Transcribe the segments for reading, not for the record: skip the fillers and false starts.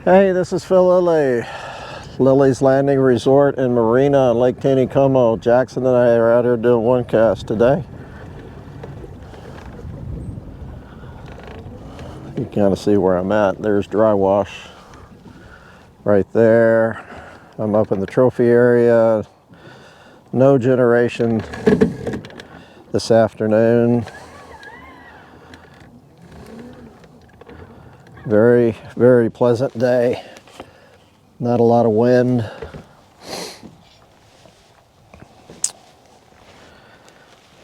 Hey, this is Phil Lilley, Lilley's Landing Resort in Marina on Lake Taneycomo. Jackson and I are out here doing one cast today. You can kind of see where I'm at. There's dry wash right there. I'm up in the trophy area. No generation this afternoon. Very, very pleasant day. Not a lot of wind.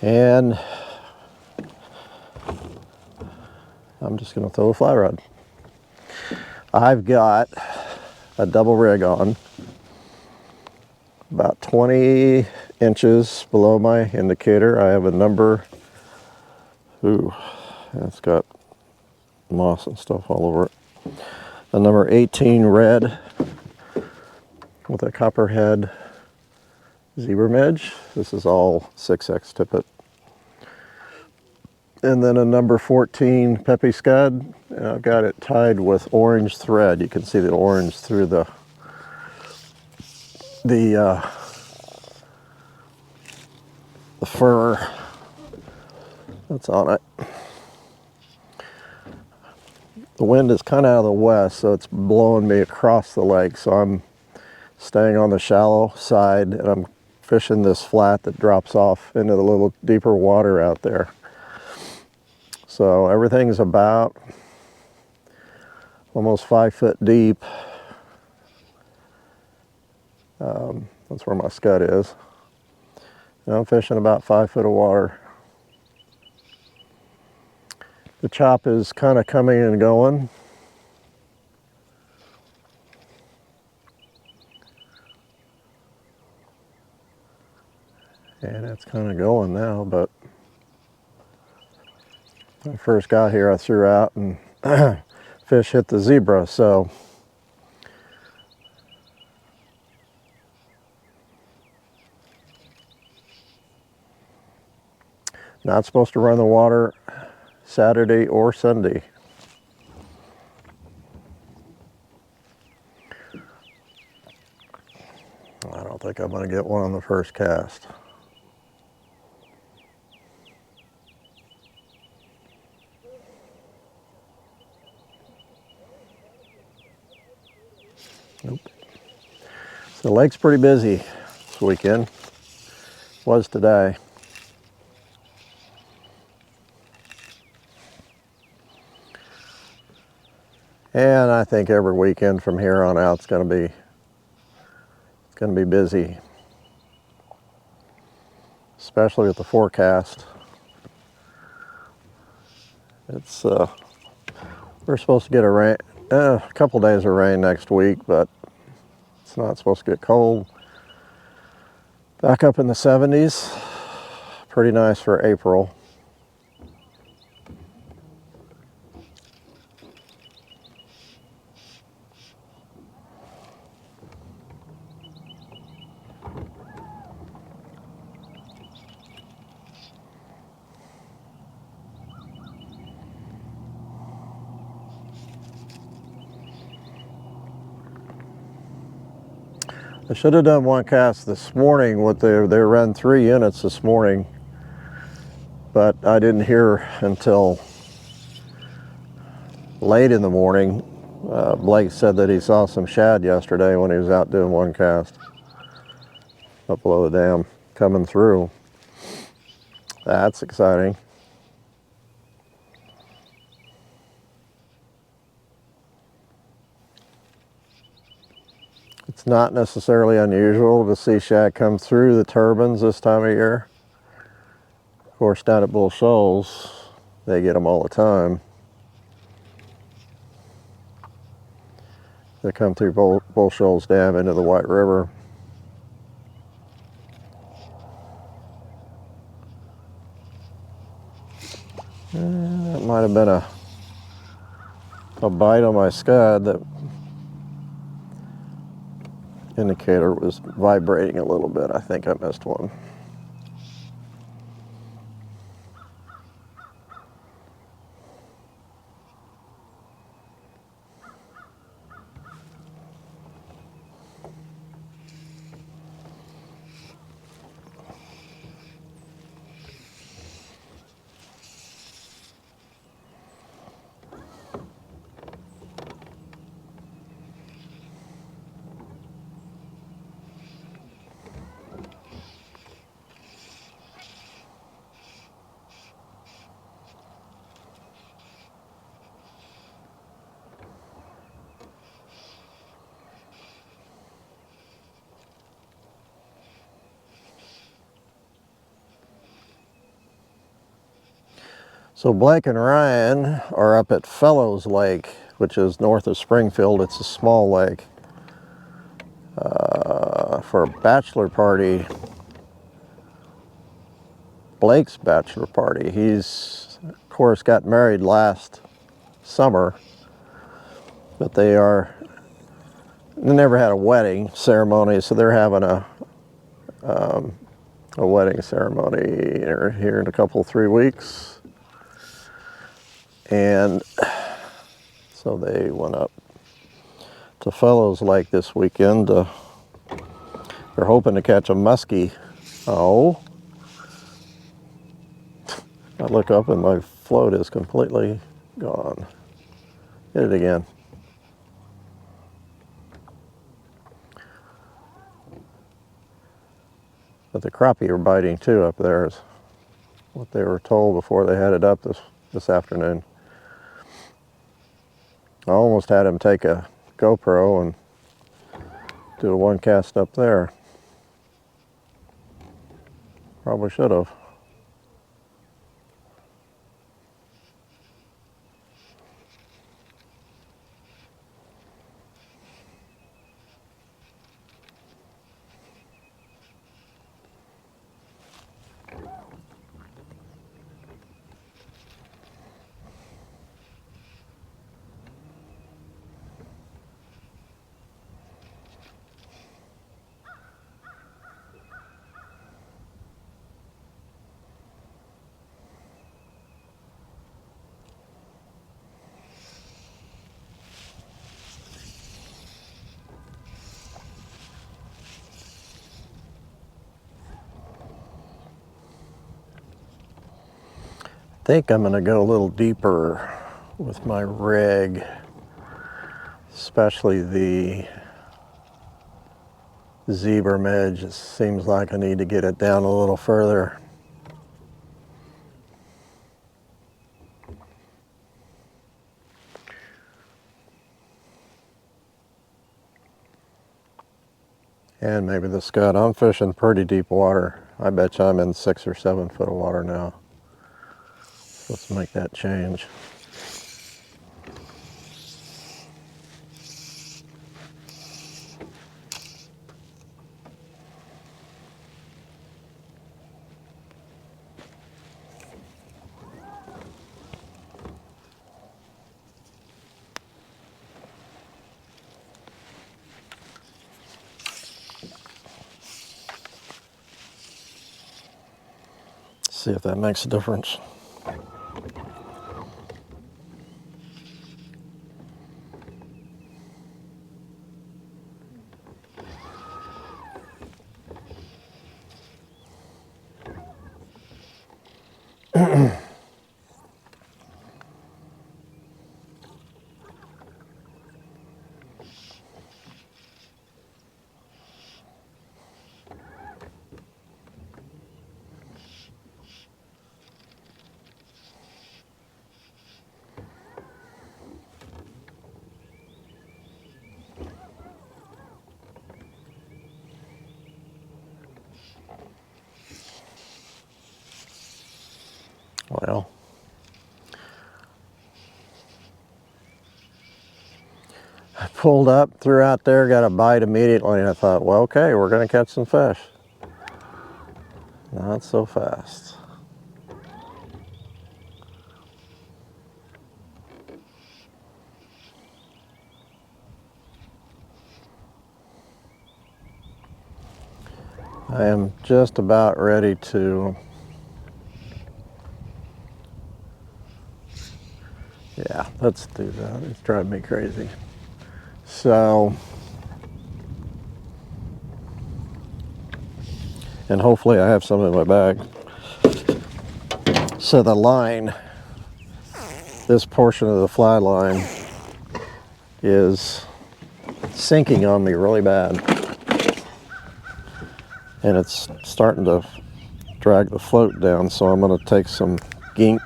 And I'm just going to throw a fly rod. I've got a double rig on, about 20 inches below my indicator. I have a number, it's got moss and stuff all over it. A number 18 red with a copperhead zebra midge. This is all 6X tippet. And then a number 14 peppy scud. And I've got it tied with orange thread. You can see the orange through the fur that's on it. The wind is kind of out of the west, so it's blowing me across the lake. So I'm staying on the shallow side, and I'm fishing this flat that drops off into the little deeper water out there. So everything's about almost 5 foot deep. That's where my scud is. And I'm fishing about 5 foot of water. The chop is kind of coming and going. And it's kind of going now, but when I first got here, I threw out and fish hit the zebra, so not supposed to run the water Saturday or Sunday. I don't think I'm going to get one on the first cast. Nope. So the lake's pretty busy this weekend. Was today. And I think every weekend from here on out it's going to be busy, especially with the forecast. It's we're supposed to get a couple days of rain next week, but it's not supposed to get cold. Back up in the 70s, pretty nice for April. I should have done one cast this morning. They ran 3 units this morning, but I didn't hear until late in the morning. Blake said that he saw some shad yesterday when he was out doing one cast up below the dam coming through. That's exciting. It's not necessarily unusual to see shad come through the turbines this time of year. Of course, down at Bull Shoals, they get them all the time. They come through Bull Shoals Dam into the White River. That might have been a bite on my scud. That indicator was vibrating a little bit. I think I missed one. So Blake and Ryan are up at Fellows Lake, which is north of Springfield. It's a small lake, for a bachelor party. Blake's bachelor party. He's, of course, got married last summer, but they never had a wedding ceremony, so they're having a wedding ceremony here in a couple, 3 weeks. And so they went up to Fellows Lake this weekend. They're hoping to catch a muskie. Oh, I look up and my float is completely gone. Hit it again. But the crappie are biting too up there, is what they were told before they headed up this afternoon. I almost had him take a GoPro and do a one cast up there. Probably should have. I think I'm going to go a little deeper with my rig, especially the zebra midge. It seems like I need to get it down a little further. And maybe the scud. I'm fishing pretty deep water. I bet you I'm in 6 or 7 foot of water now. Let's make that change. See if that makes a difference. Well, I pulled up, threw out there, got a bite immediately, and I thought, well, okay, we're going to catch some fish. Not so fast. I am just about ready to, yeah, let's do that. It's driving me crazy. So, and hopefully I have some in my bag. So the line, this portion of the fly line is sinking on me really bad. And it's starting to drag the float down, so I'm going to take some gink,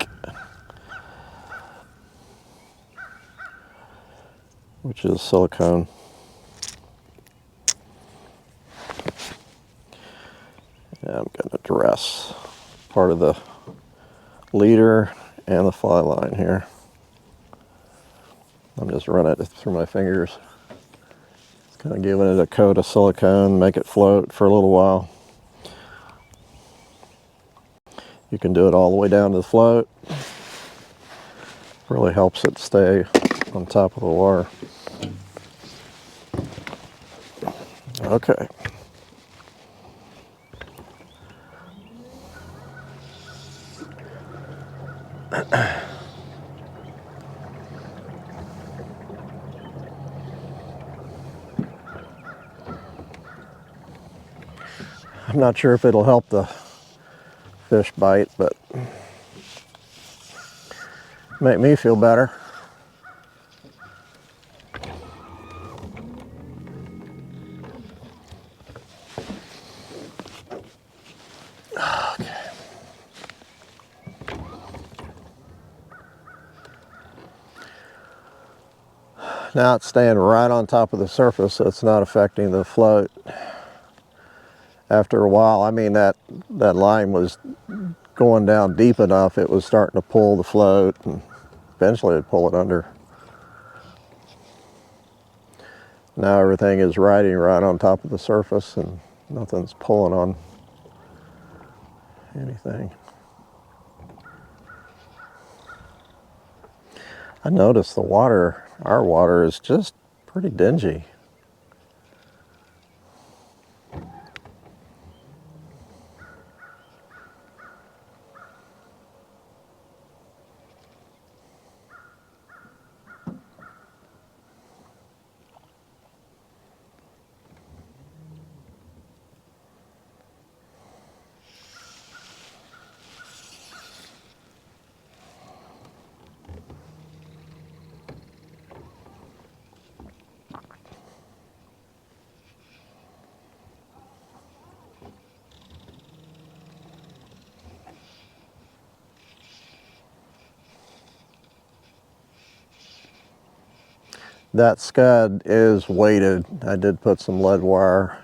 which is silicone. And I'm going to dress part of the leader and the fly line here. I'm just running it through my fingers. It's kind of giving it a coat of silicone, make it float for a little while. You can do it all the way down to the float. Really helps it stay on top of the water. Okay. I'm not sure if it'll help the fish bite, but make me feel better. Okay. Now it's staying right on top of the surface, so it's not affecting the float. After a while, I mean, that line was going down deep enough, it was starting to pull the float, and eventually it'd pull it under. Now everything is riding right on top of the surface and nothing's pulling on anything. I noticed the water, our water is just pretty dingy. That scud is weighted. I did put some lead wire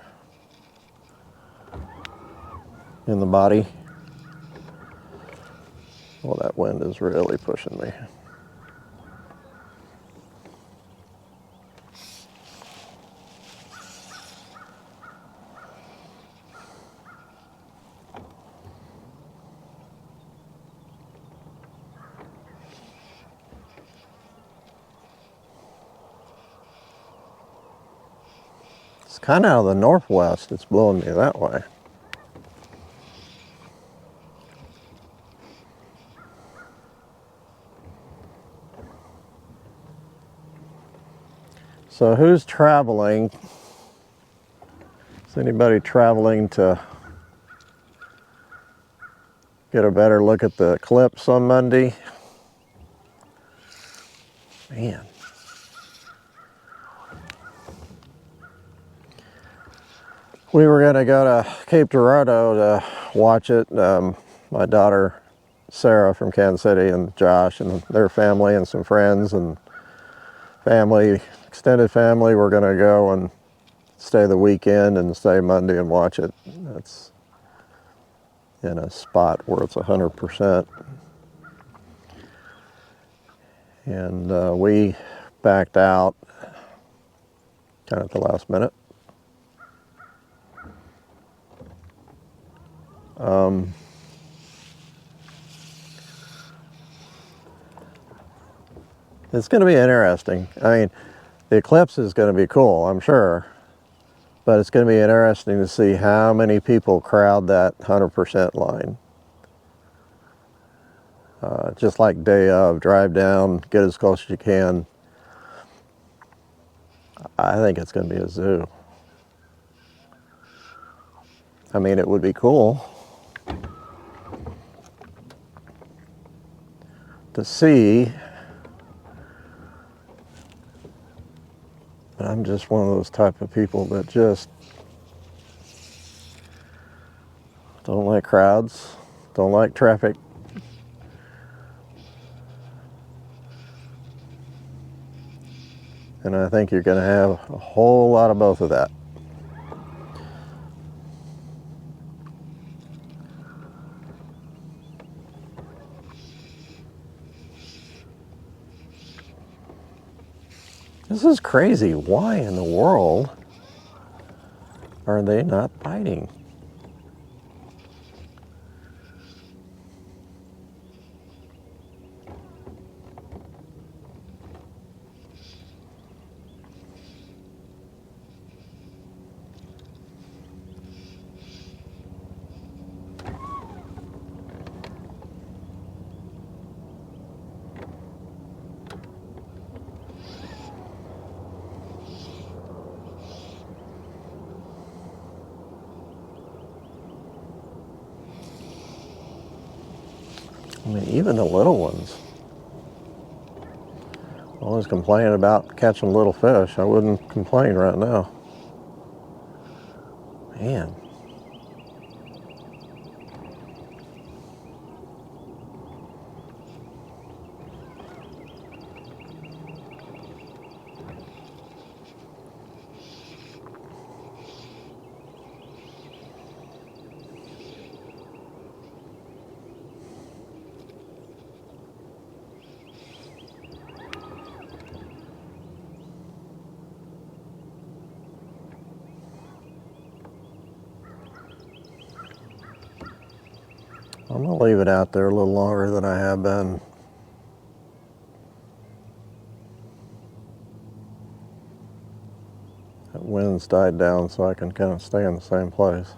in the body. Well, that wind is really pushing me. It's kind of out of the northwest. It's blowing me that way. So who's traveling? Is anybody traveling to get a better look at the eclipse on Monday? Man. We were going to go to Cape Girardeau to watch it. My daughter Sarah from Kansas City and Josh and their family and some friends and family, extended family, we're going to go and stay the weekend and stay Monday and watch it. That's in a spot where it's 100%. And we backed out kind of at the last minute. It's going to be interesting. I mean, the eclipse is going to be cool, I'm sure, but it's going to be interesting to see how many people crowd that 100% line. Just like day of, drive down, get as close as you can. I think it's going to be a zoo. I mean, it would be cool to see, but I'm just one of those type of people that just don't like crowds, don't like traffic. And I think you're going to have a whole lot of both of that. This is crazy. Why in the world are they not biting? I mean, even the little ones. Always complaining about catching little fish. I wouldn't complain right now. Man. I'm gonna leave it out there a little longer than I have been. That wind's died down so I can kind of stay in the same place.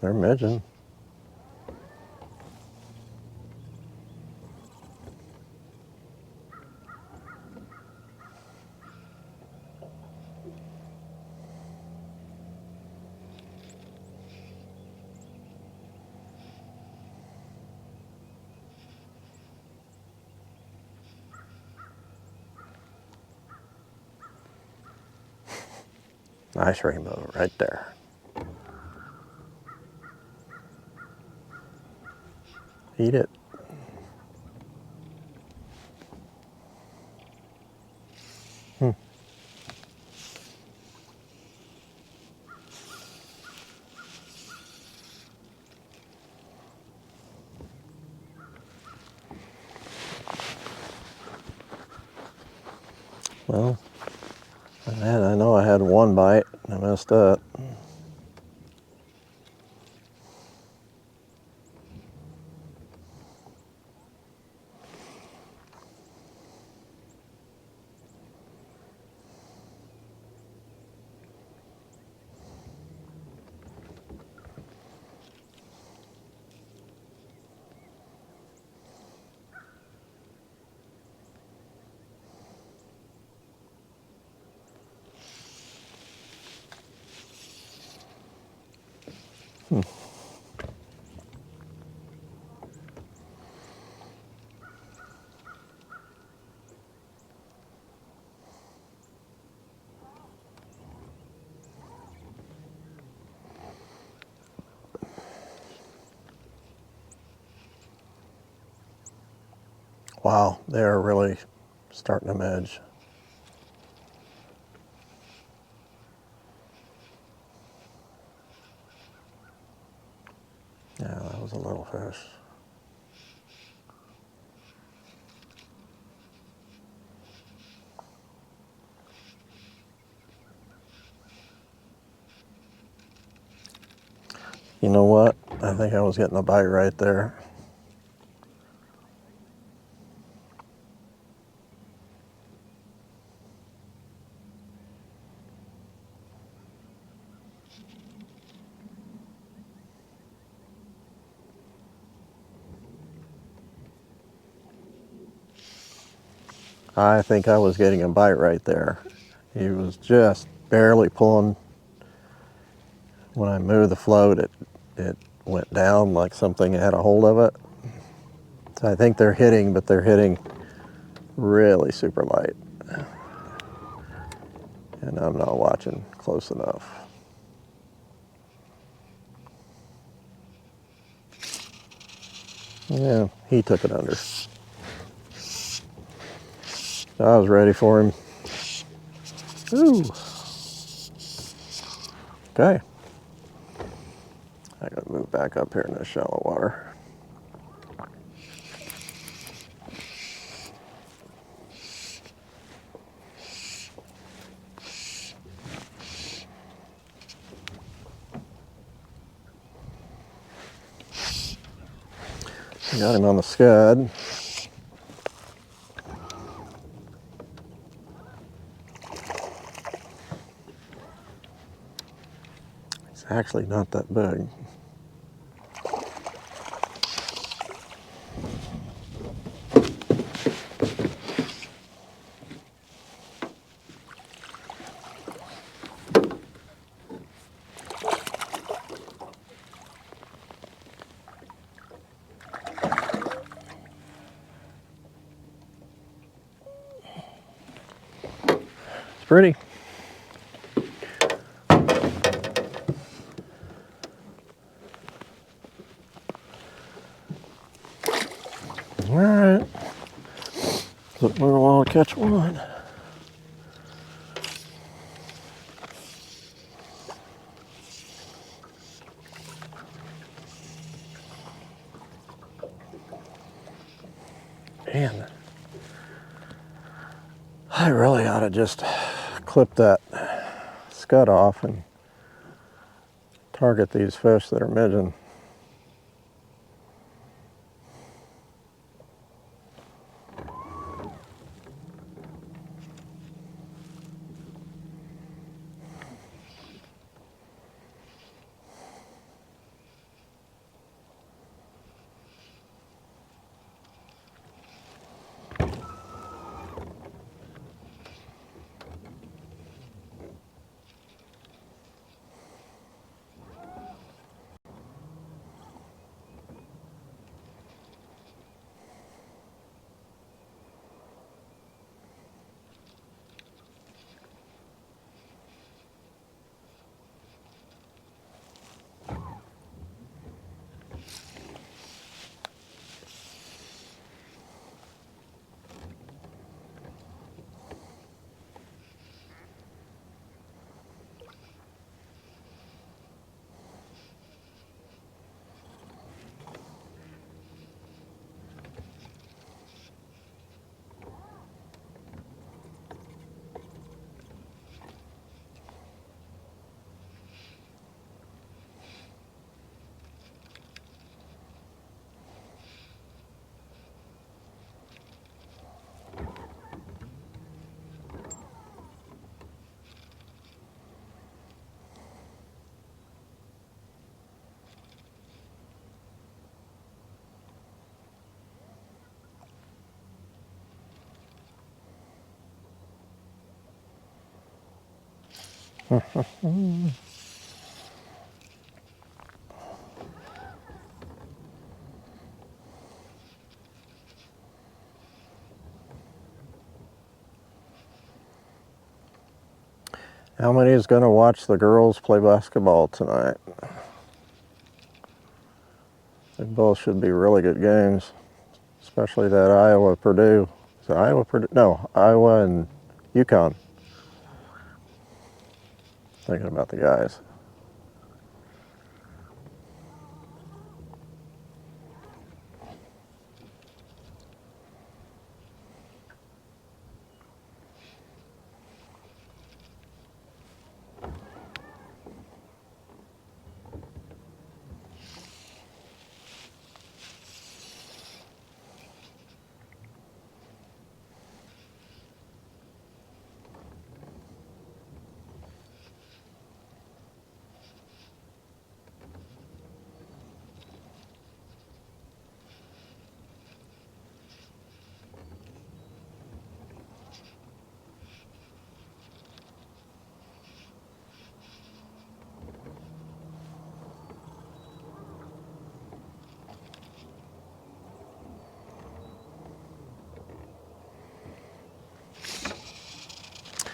They're midging. Nice rainbow right there. Eat it. Well, I know I had one bite. I messed up. Wow, they're really starting to midge. Yeah, that was a little fish. You know what? I think I was getting a bite right there. I think I was getting a bite right there. He was just barely pulling. When I moved the float, it went down like something had a hold of it. So I think they're hitting, but they're hitting really super light. And I'm not watching close enough. Yeah, he took it under. I was ready for him. Ooh. Okay. I gotta move back up here in this shallow water. Got him on the scud. It's actually not that big. It's pretty. All right. Took me a while to catch one. Man, I really ought to just clip that scud off and target these fish that are midging. How many is going to watch the girls play basketball tonight? They both should be really good games, especially that Iowa-Purdue. Is it Iowa-Purdue? No, Iowa and UConn. Thinking about the guys.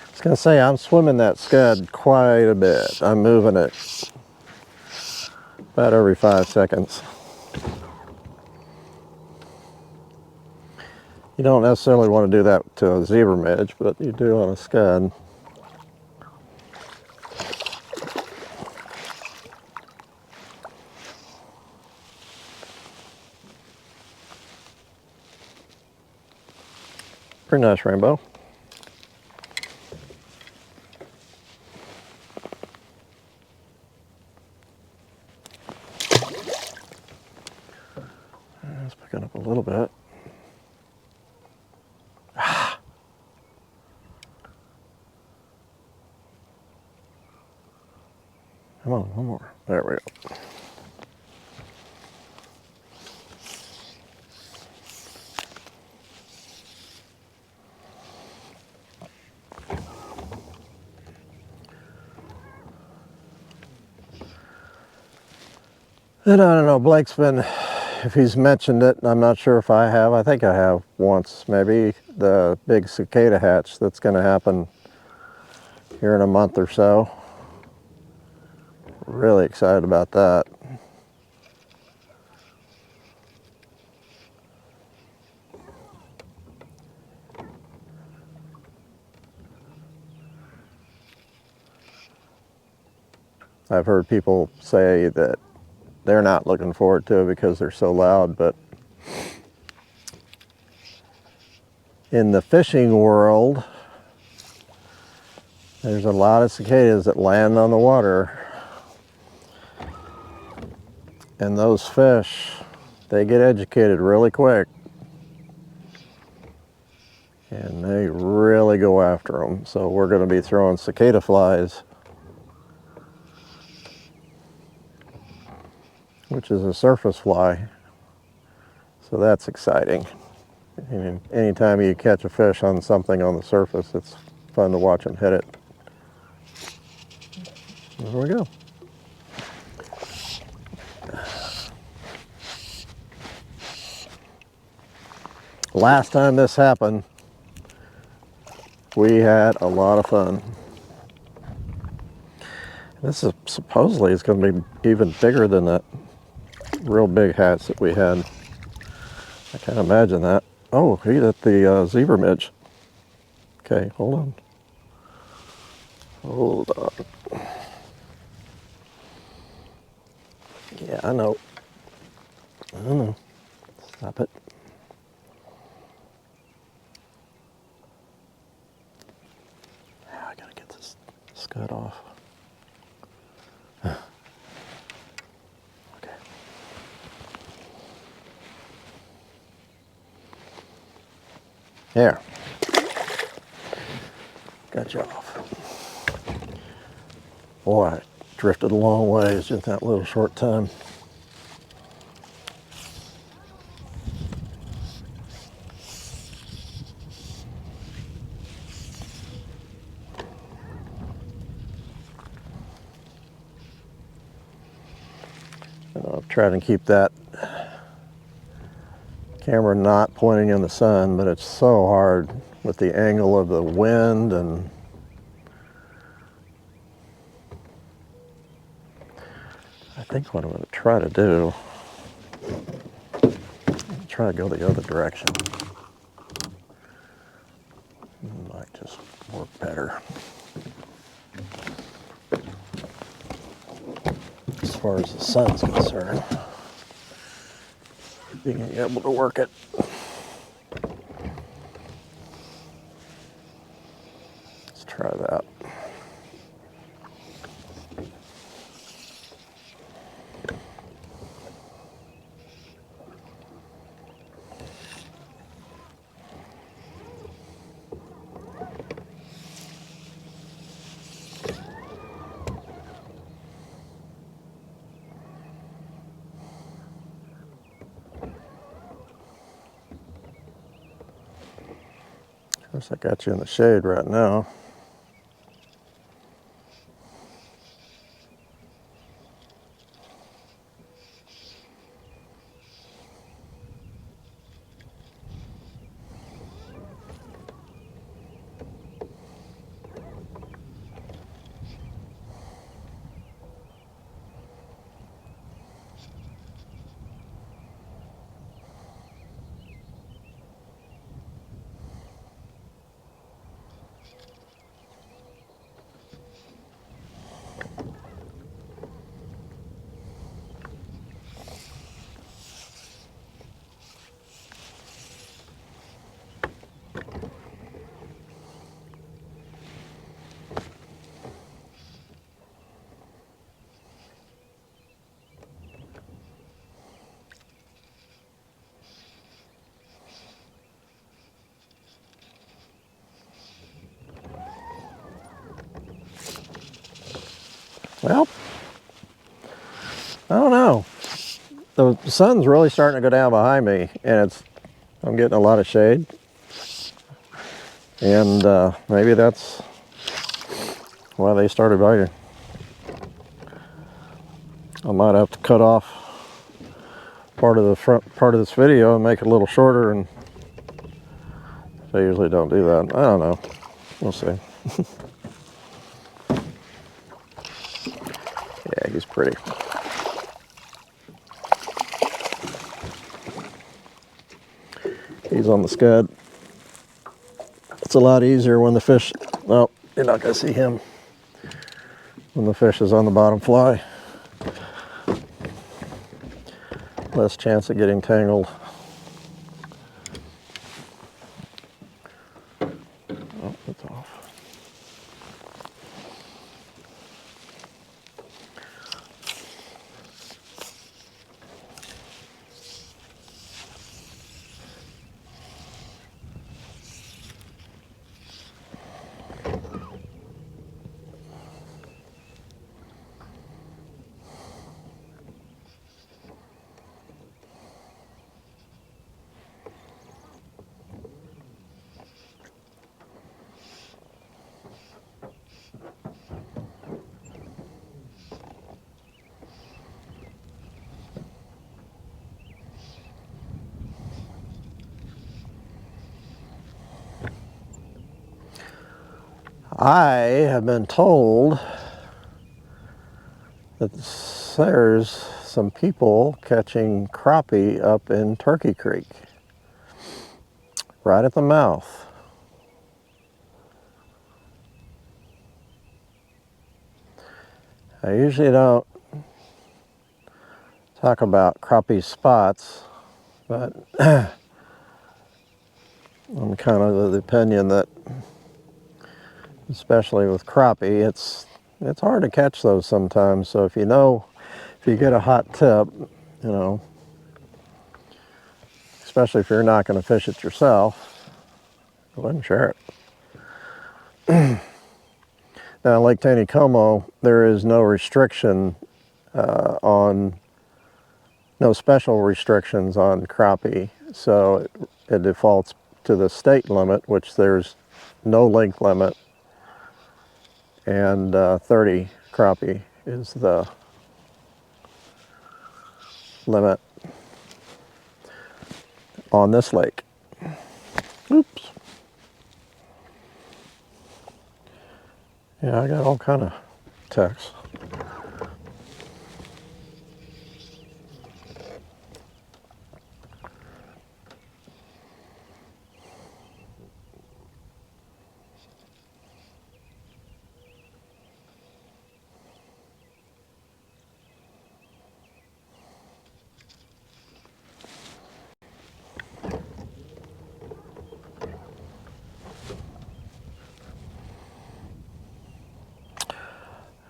I was going to say, I'm swimming that scud quite a bit. I'm moving it about every 5 seconds. You don't necessarily want to do that to a zebra midge, but you do on a scud. Pretty nice rainbow. Let's pick Come on, one more. There we go. And I don't know, Blake's been, if he's mentioned it, I'm not sure if I have. I think I have once, maybe, the big cicada hatch that's going to happen here in a month or so. Really excited about that. I've heard people say that they're not looking forward to it because they're so loud, but in the fishing world, there's a lot of cicadas that land on the water, and those fish, they get educated really quick, and they really go after them. So we're going to be throwing cicada flies, which is a surface fly, so that's exciting. And anytime you catch a fish on something on the surface, it's fun to watch them hit it. There we go. Last time this happened, we had a lot of fun. This is supposedly it's going to be even bigger than that real big hatch that we had. I can't imagine that. Oh, he hit the zebra midge. Okay, hold on. Hold on. Yeah, I know. I know. Stop it. I gotta get this scud off. Okay. There. Got you off. Boy, I drifted a long ways in that little short time. I'm trying to keep that camera not pointing in the sun, but it's so hard with the angle of the wind, and I think what I'm going to try to do, try to go the other direction. Might just work better. As far as the sun's concerned, being able to work it. Let's try that. Of course, I got you in the shade right now. Well, The sun's really starting to go down behind me, and I'm getting a lot of shade. And maybe that's why they started biting. I might have to cut off part of the front part of this video and make it a little shorter, and I usually don't do that. I don't know. We'll see. Yeah, he's pretty. He's on the scud. It's a lot easier when the fish, well, you're not gonna see him when the fish is on the bottom fly. Less chance of getting tangled. Oh, it's off. I have been told that there's some people catching crappie up in Turkey Creek, right at the mouth. I usually don't talk about crappie spots, but I'm kind of the opinion that, especially with crappie, it's hard to catch those sometimes. So if you get a hot tip, you know, especially if you're not going to fish it yourself, go ahead and share it. Now, Lake Taneycomo, there is no restriction no special restrictions on crappie, so it defaults to the state limit, which there's no length limit, and 30 crappie is the limit on this lake. Oops. Yeah, I got all kind of texts.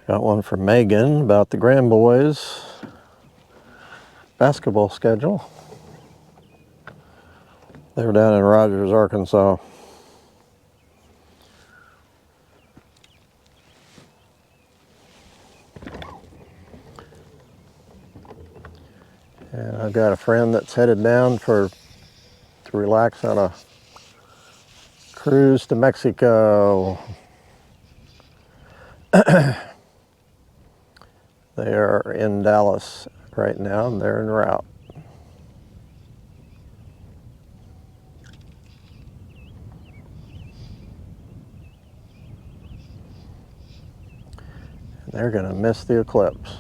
Got one from Megan about the Grand Boys basketball schedule. They were down in Rogers, Arkansas. And I've got a friend that's headed down to relax on a cruise to Mexico. They are in Dallas right now, and they're en route. And they're going to miss the eclipse.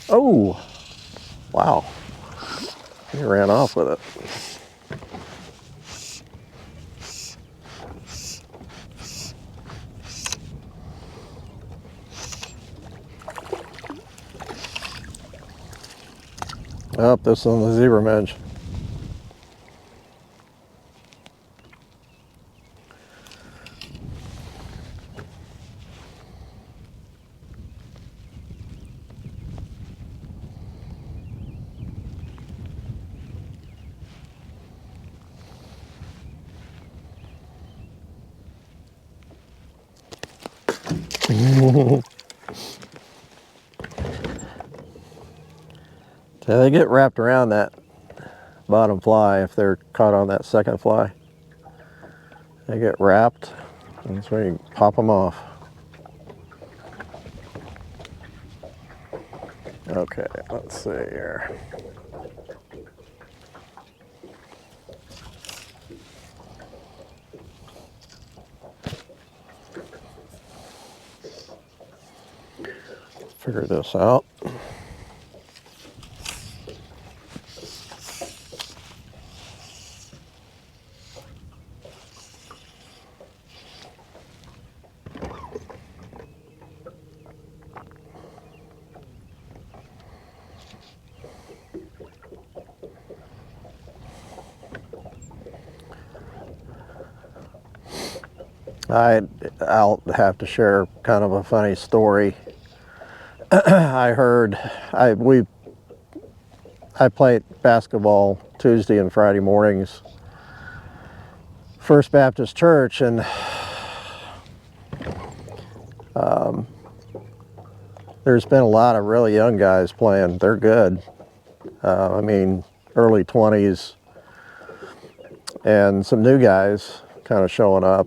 Oh, wow. He ran off with it. Oh, this on the zebra midge. So they get wrapped around that bottom fly if they're caught on that second fly. They get wrapped, and that's where you pop them off. Okay, let's see here. Figure this out. I'll have to share kind of a funny story. I played basketball Tuesday and Friday mornings, First Baptist Church, and there's been a lot of really young guys playing. They're good. I mean, early 20s, and some new guys kind of showing up.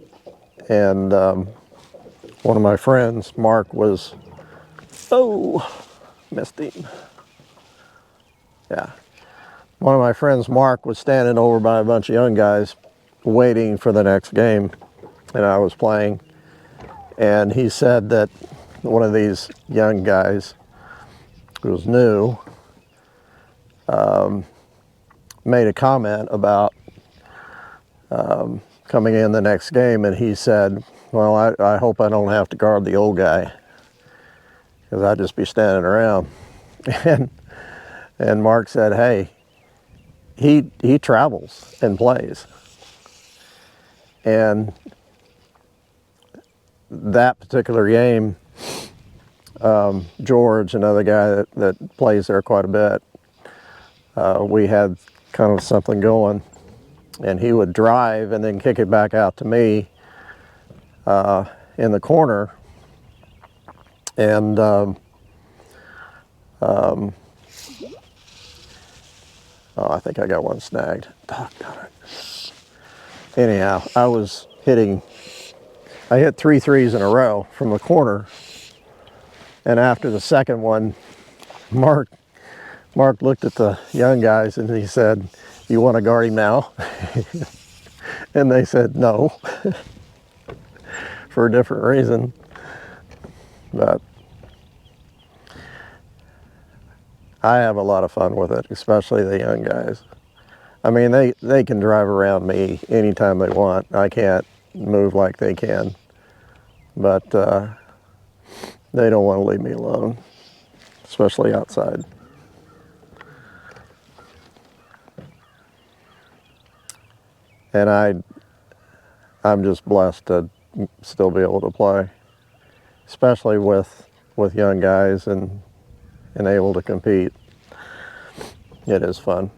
And one of my friends, Mark, missed him. Yeah. One of my friends, Mark, was standing over by a bunch of young guys waiting for the next game, and I was playing. And he said that one of these young guys who was new made a comment about coming in the next game, and he said, well, I hope I don't have to guard the old guy, because I'd just be standing around. And Mark said, hey, he travels and plays. And that particular game, George, another guy that plays there quite a bit, we had kind of something going, and he would drive and then kick it back out to me in the corner. And oh, I think I got one snagged. Darn it. Anyhow, I hit 3 threes in a row from the corner, and after the second one, Mark looked at the young guys and he said, you want to guard him now? And they said no, for a different reason. But I have a lot of fun with it, especially the young guys. I mean, they can drive around me anytime they want. I can't move like they can, but they don't want to leave me alone, especially outside. And I'm just blessed to still be able to play, especially with young guys and able to compete. It is fun.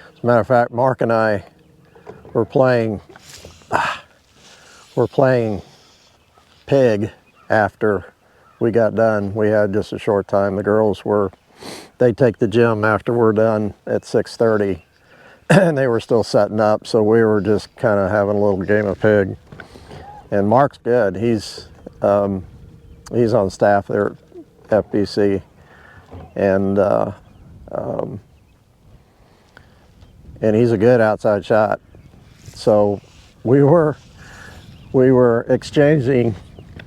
As a matter of fact, Mark and I were playing pig after we got done. We had just a short time. The girls they take the gym after we're done at 6:30, and they were still setting up, so we were just kind of having a little game of pig. And Mark's good. He's on staff there at FBC, and he's a good outside shot. So we were exchanging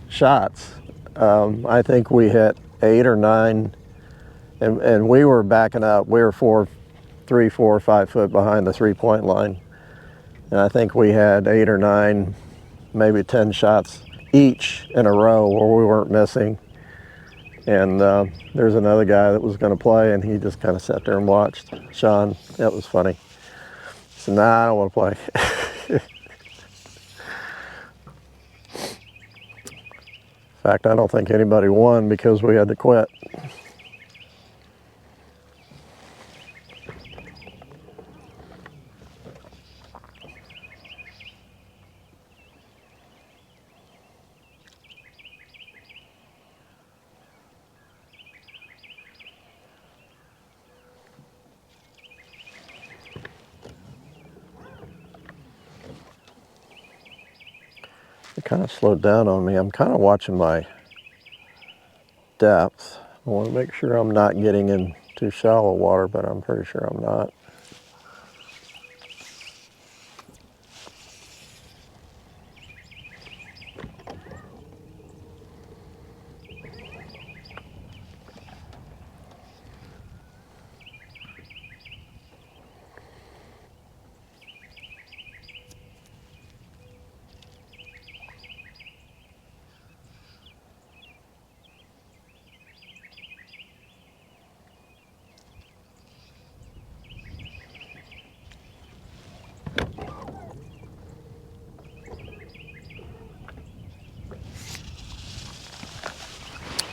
shots. I think we hit 8 or 9, and we were backing up. We were 3, 4, 5 foot behind the 3-point line, and I think we had 8 or 9, maybe 10 shots each in a row where we weren't missing. And there's another guy that was going to play, and he just kind of sat there and watched. Sean, that was funny. He said, nah, I don't want to play. In fact, I don't think anybody won because we had to quit. It kind of slowed down on me. I'm kind of watching my depth. I want to make sure I'm not getting in too shallow water, but I'm pretty sure I'm not.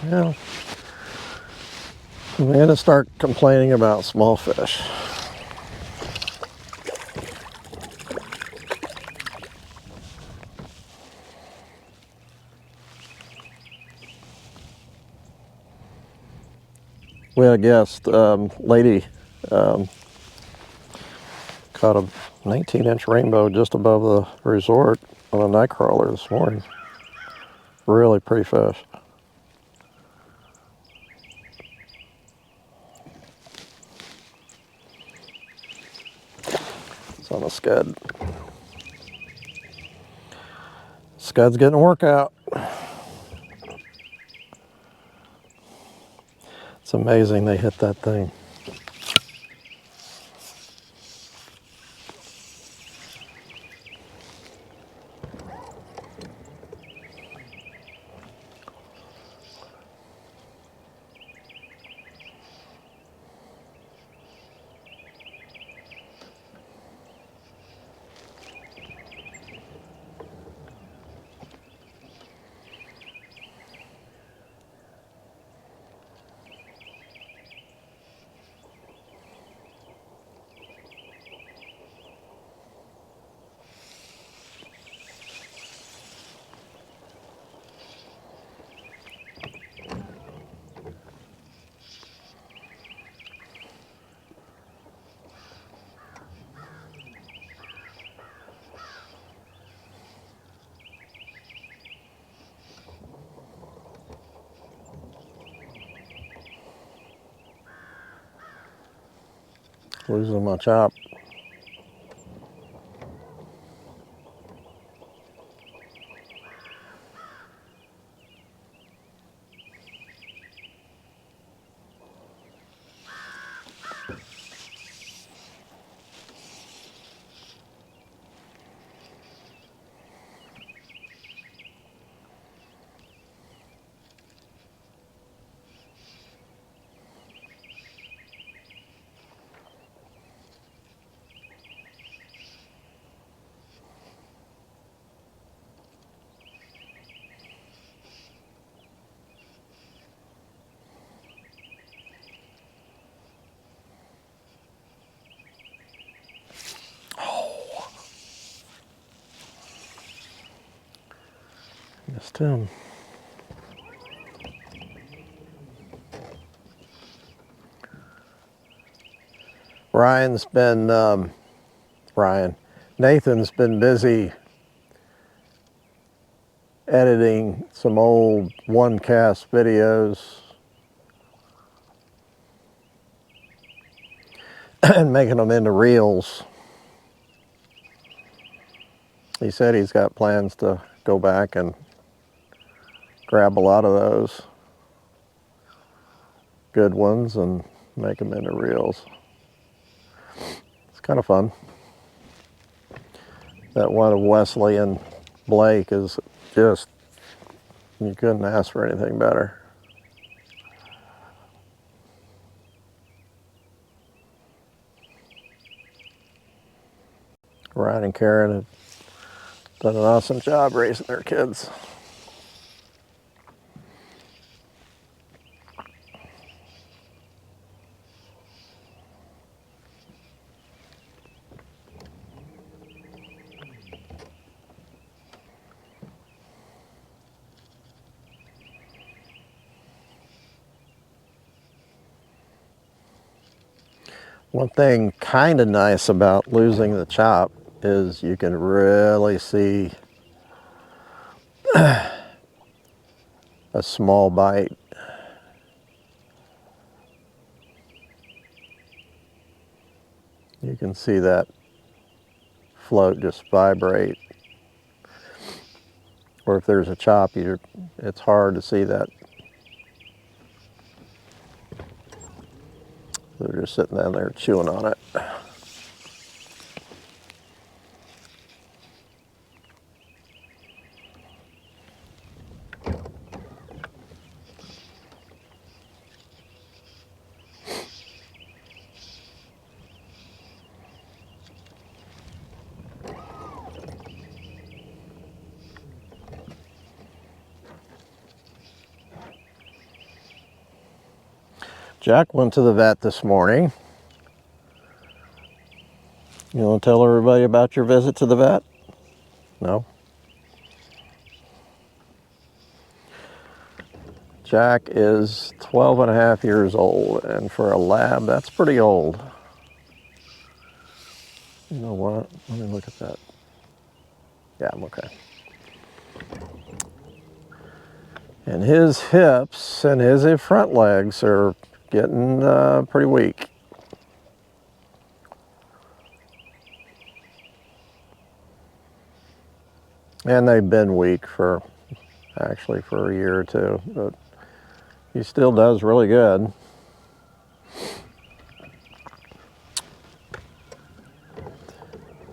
Yeah. I'm going to start complaining about small fish. We had a guest, lady, caught a 19-inch rainbow just above the resort on a night crawler this morning. Really pretty fish. It's on a scud. Scud's getting a workout. It's amazing they hit that thing. Losing my chop. Missed him. Nathan's been busy editing some old one cast videos and making them into reels. He said he's got plans to go back and grab a lot of those good ones and make them into reels. It's kind of fun. That one of Wesley and Blake is just, you couldn't ask for anything better. Ryan and Karen have done an awesome job raising their kids. One thing kind of nice about losing the chop is you can really see a small bite. You can see that float just vibrate. Or if there's a chop, it's hard to see that. They're just sitting down there chewing on it. Jack went to the vet this morning. You want to tell everybody about your visit to the vet? No? Jack is 12 and a half years old, and for a lab, that's pretty old. You know what? Let me look at that. Yeah, I'm okay. And his hips and his front legs are getting pretty weak. And they've been weak for actually for a year or two, but he still does really good.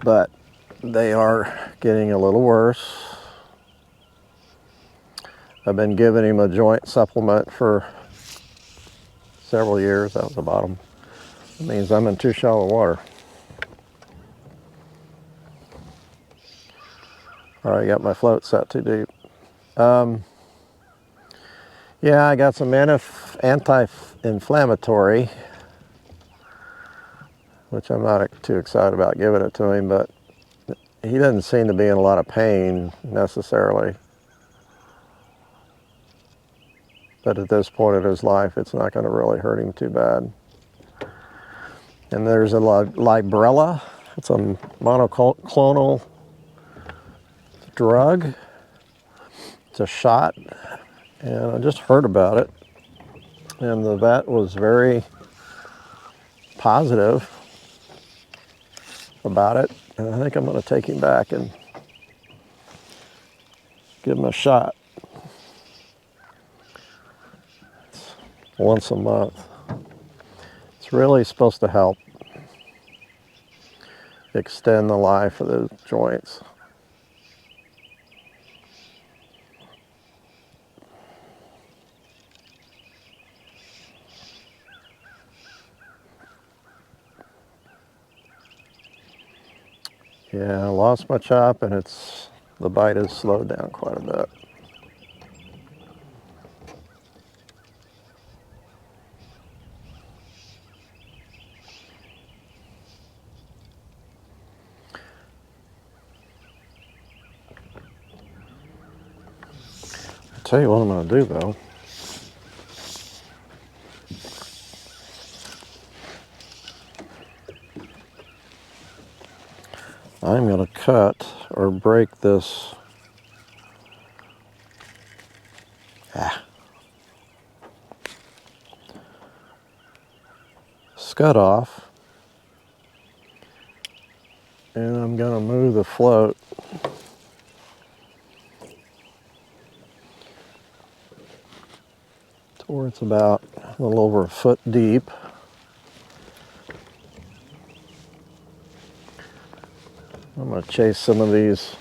But they are getting a little worse. I've been giving him a joint supplement for several years. That was the bottom. It means I'm in too shallow water. All right, I got my float set too deep. Yeah, I got some anti-inflammatory, which I'm not too excited about giving it to him, but he doesn't seem to be in a lot of pain necessarily. But at this point in his life, it's not going to really hurt him too bad. And there's a Librela. It's a monoclonal drug. It's a shot. And I just heard about it. And the vet was very positive about it. And I think I'm going to take him back and give him a shot. It's once a month. It's really supposed to help extend the life of the joints. Yeah, I lost my chop and the bite has slowed down quite a bit. I'll tell you what I'm going to do though. I'm going to cut or break this scud off, and I'm going to move the float to where it's about a little over a foot deep. I'm going to chase some of these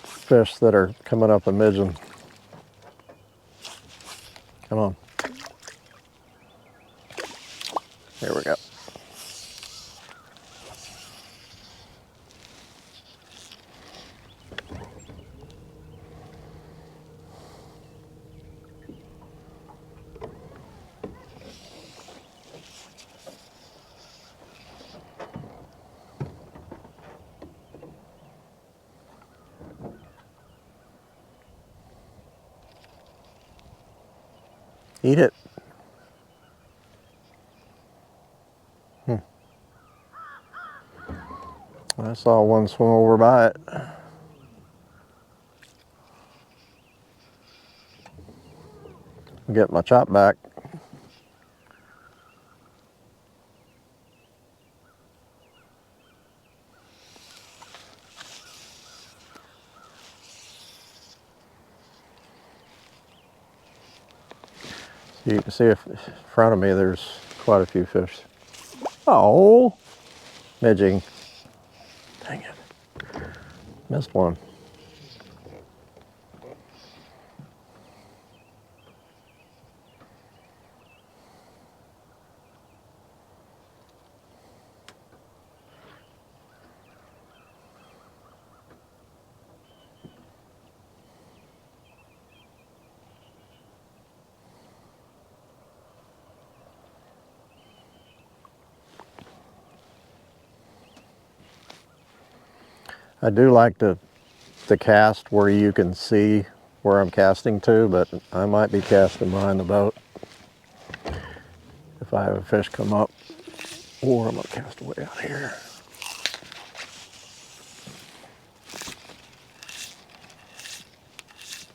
fish that are coming up a midgeon. Come on. Here we go. Eat it. I saw one swim over by it. Get my chop back. So you can see in front of me there's quite a few fish. Oh, midging. Dang it. Missed one. I do like the cast where you can see where I'm casting to, but I might be casting behind the boat if I have a fish come up, or I'm gonna cast way out here.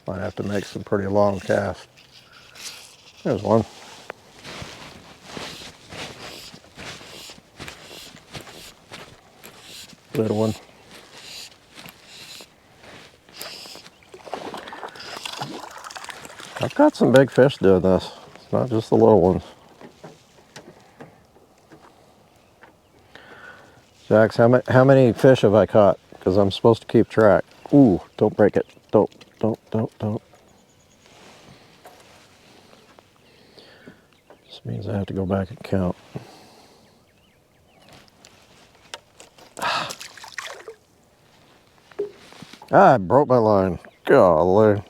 Might have to make some pretty long casts. There's one. Little one. I've got some big fish doing this. It's not just the little ones. Jax, how many fish have I caught? Because I'm supposed to keep track. Ooh, don't break it. Don't. This means I have to go back and count. I broke my line. Golly.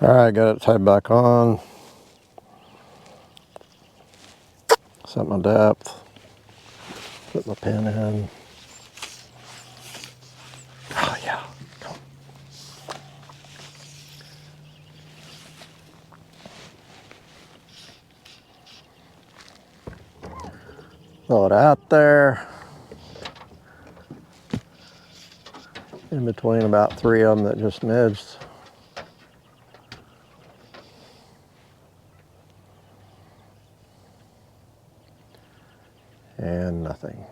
All right, got it tied back on. Set my depth. Put my pin in. Oh yeah. Come. Throw it out there. In between about 3 of them that just midged. And nothing.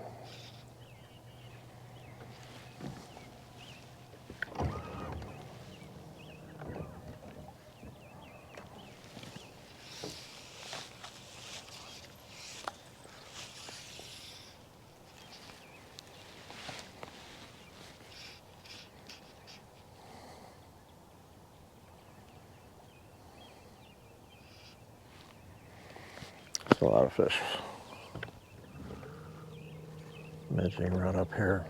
That's a lot of fish. Midging right up here.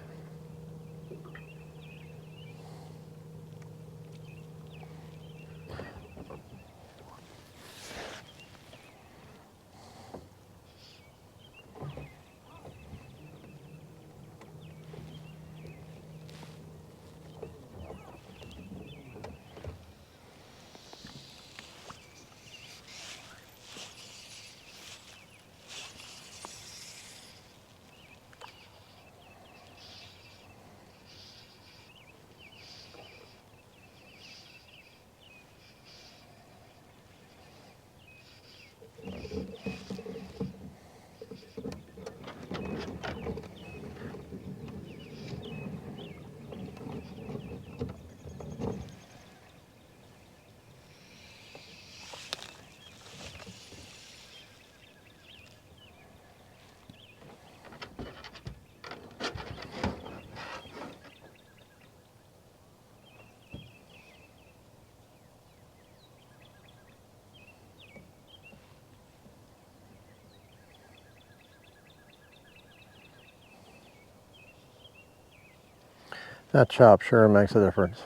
That chop sure makes a difference.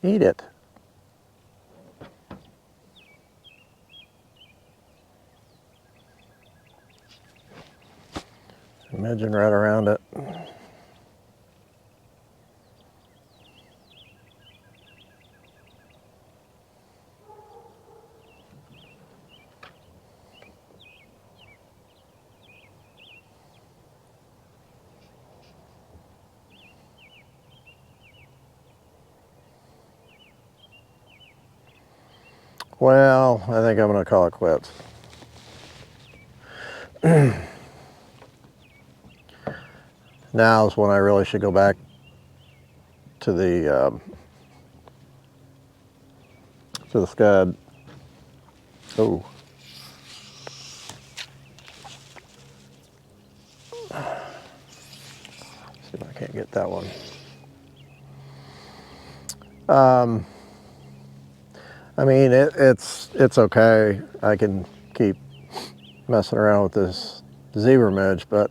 Eat it. Imagine right around it. Well, I think I'm going to call it quits. Now is when I really should go back to the scud. Oh. See if I can't get that one. I mean, it's okay. I can keep messing around with this zebra midge, but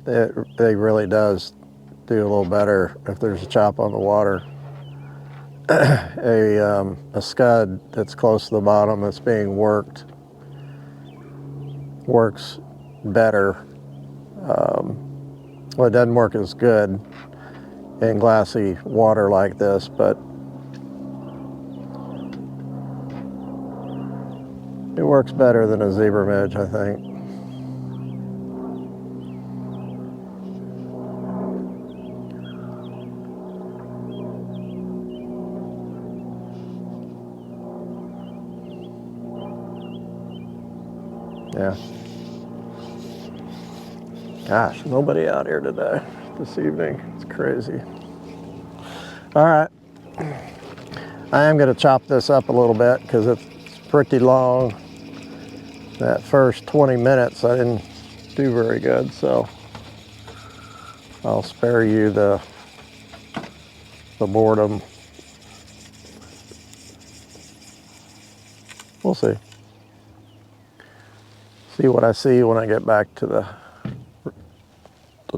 it really does do a little better if there's a chop on the water. A scud that's close to the bottom that's being worked works better. Well, it doesn't work as good in glassy water like this, but it works better than a zebra midge, I think. Yeah. Gosh, nobody out here today, this evening. It's crazy. All right. I am going to chop this up a little bit because it's pretty long. That first 20 minutes I didn't do very good, so I'll spare you the boredom. We'll see. See what I see when I get back to the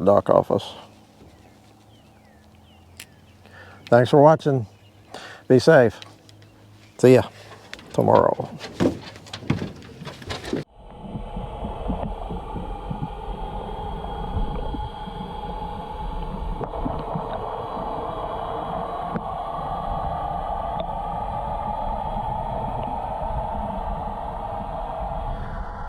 dock office. Thanks for watching. Be safe. See ya tomorrow.